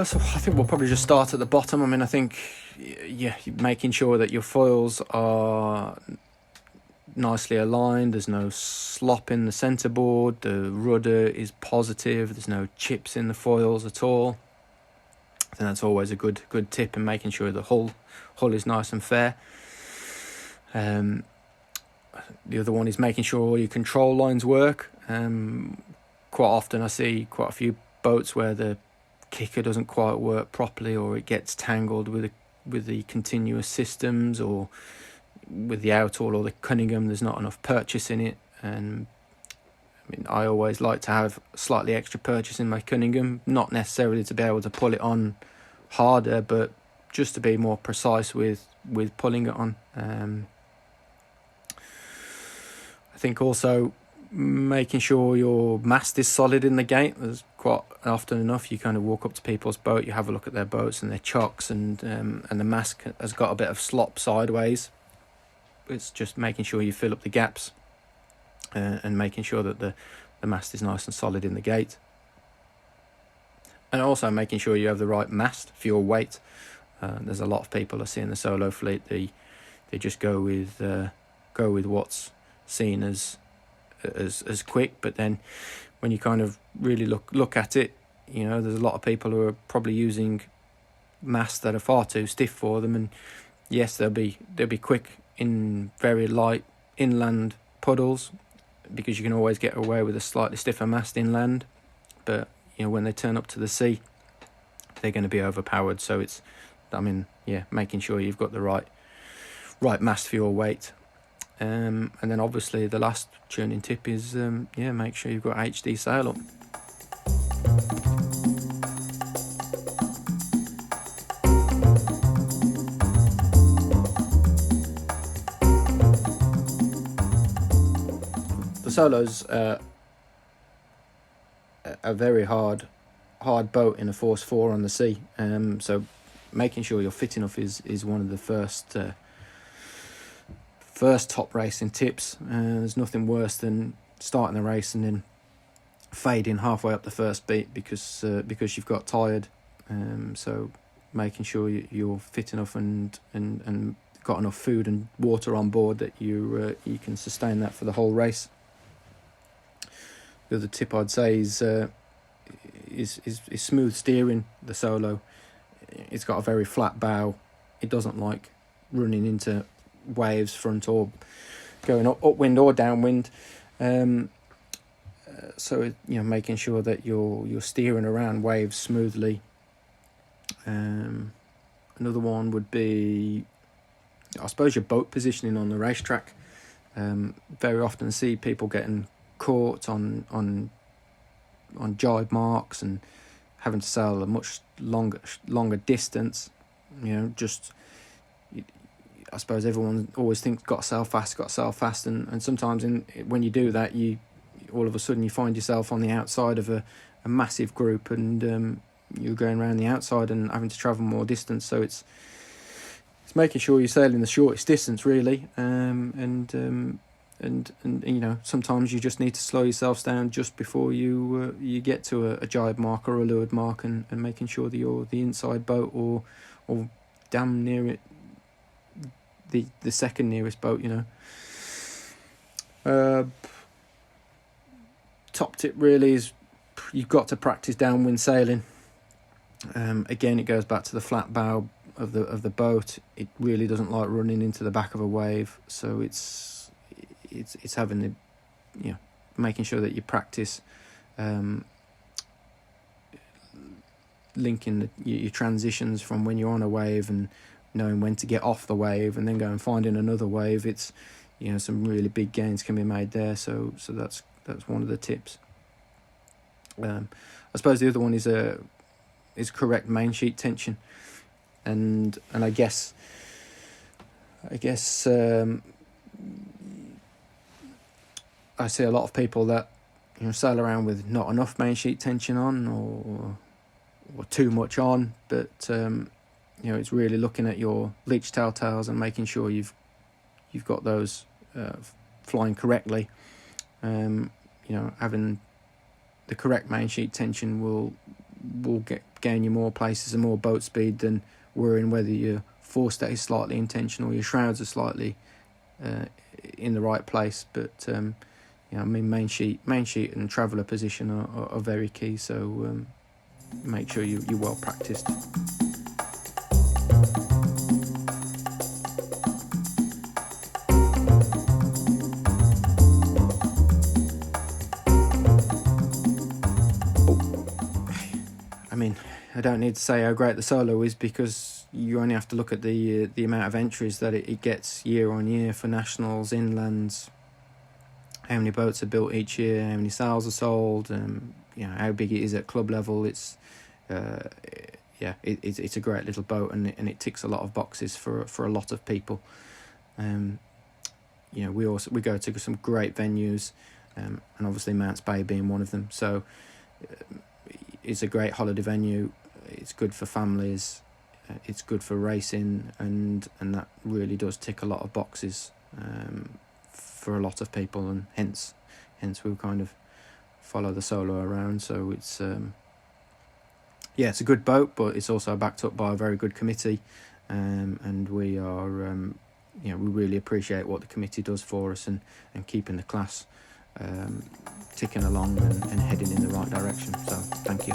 So I think we'll probably just start at the bottom. I mean, I think, yeah, making sure that your foils are nicely aligned, there's no slop in the centerboard, the rudder is positive, there's no chips in the foils at all. I think that's always a good tip in making sure the hull is nice and fair. The other one is making sure all your control lines work. Quite often I see quite a few boats where the kicker doesn't quite work properly, or it gets tangled with the continuous systems, or with the Outhaul or the Cunningham there's not enough purchase in it. And I mean, I always like to have slightly extra purchase in my Cunningham, not necessarily to be able to pull it on harder, but just to be more precise with pulling it on. I think also making sure your mast is solid in the gate. There's quite often enough you kind of walk up to people's boat, you have a look at their boats and their chocks, and the mast has got a bit of slop sideways. It's just making sure you fill up the gaps and making sure that the mast is nice and solid in the gate. And also making sure you have the right mast for your weight. There's a lot of people I see in the solo fleet, they just go with what's seen as quick, but then when you kind of really look at it, you know, there's a lot of people who are probably using masts that are far too stiff for them. And yes, they'll be quick in very light inland puddles, because you can always get away with a slightly stiffer mast inland, but you know, when they turn up to the sea, they're going to be overpowered. So it's, I mean, yeah, making sure you've got the right mast for your weight. And then obviously the last tuning tip is make sure you've got HD sail up. The Solo's a very hard boat in a force 4 on the sea, so making sure you're fit enough is one of the first top racing tips. There's nothing worse than starting the race and then fading halfway up the first beat because you've got tired. So making sure you're fit enough and got enough food and water on board that you can sustain that for the whole race. The other tip I'd say is smooth steering the Solo. It's got a very flat bow. It doesn't like running into waves front or going upwind or downwind. So you know, making sure that you're steering around waves smoothly. Another one would be, I suppose, your boat positioning on the racetrack. Very often see people getting caught on jibe marks and having to sail a much longer distance. You know, just, I suppose everyone always thinks got to sail fast, and sometimes when you do that, you all of a sudden you find yourself on the outside of a massive group, and you're going around the outside and having to travel more distance. So it's making sure you're sailing the shortest distance, really, and you know, sometimes you just need to slow yourself down just before you get to a jibe mark or a leeward mark, and making sure that you're the inside boat or damn near it, the second nearest boat, you know. Top tip really is you've got to practice downwind sailing. Again, it goes back to the flat bow of the boat. It really doesn't like running into the back of a wave, so it's having the, you know, making sure that you practice linking your transitions from when you're on a wave and knowing when to get off the wave and then go and finding another wave. It's, you know, some really big gains can be made there. So that's one of the tips. I suppose the other one is correct main sheet tension, and I guess I see a lot of people that, you know, sail around with not enough main sheet tension on or too much on, but you know, it's really looking at your leech tails and making sure you've got those flying correctly. You know, having the correct main sheet tension will will gain you more places and more boat speed than worrying whether your forestay is slightly intentional, your shrouds are slightly in the right place. But I mean, main sheet and traveller position are very key. So make sure you're well practiced. I mean, I don't need to say how great the solo is, because you only have to look at the amount of entries that it gets year on year for nationals, inlands, how many boats are built each year, how many sails are sold, how big it is at club level. It's it's a great little boat, and it ticks a lot of boxes for a lot of people. We go to some great venues, and obviously Mounts Bay being one of them. So it's a great holiday venue. It's good for families. It's good for racing, and that really does tick a lot of boxes for a lot of people, and hence we'll kind of follow the solo around. So it's it's a good boat, but it's also backed up by a very good committee, and we are we really appreciate what the committee does for us, and keeping the class ticking along and heading in the right direction. So thank you.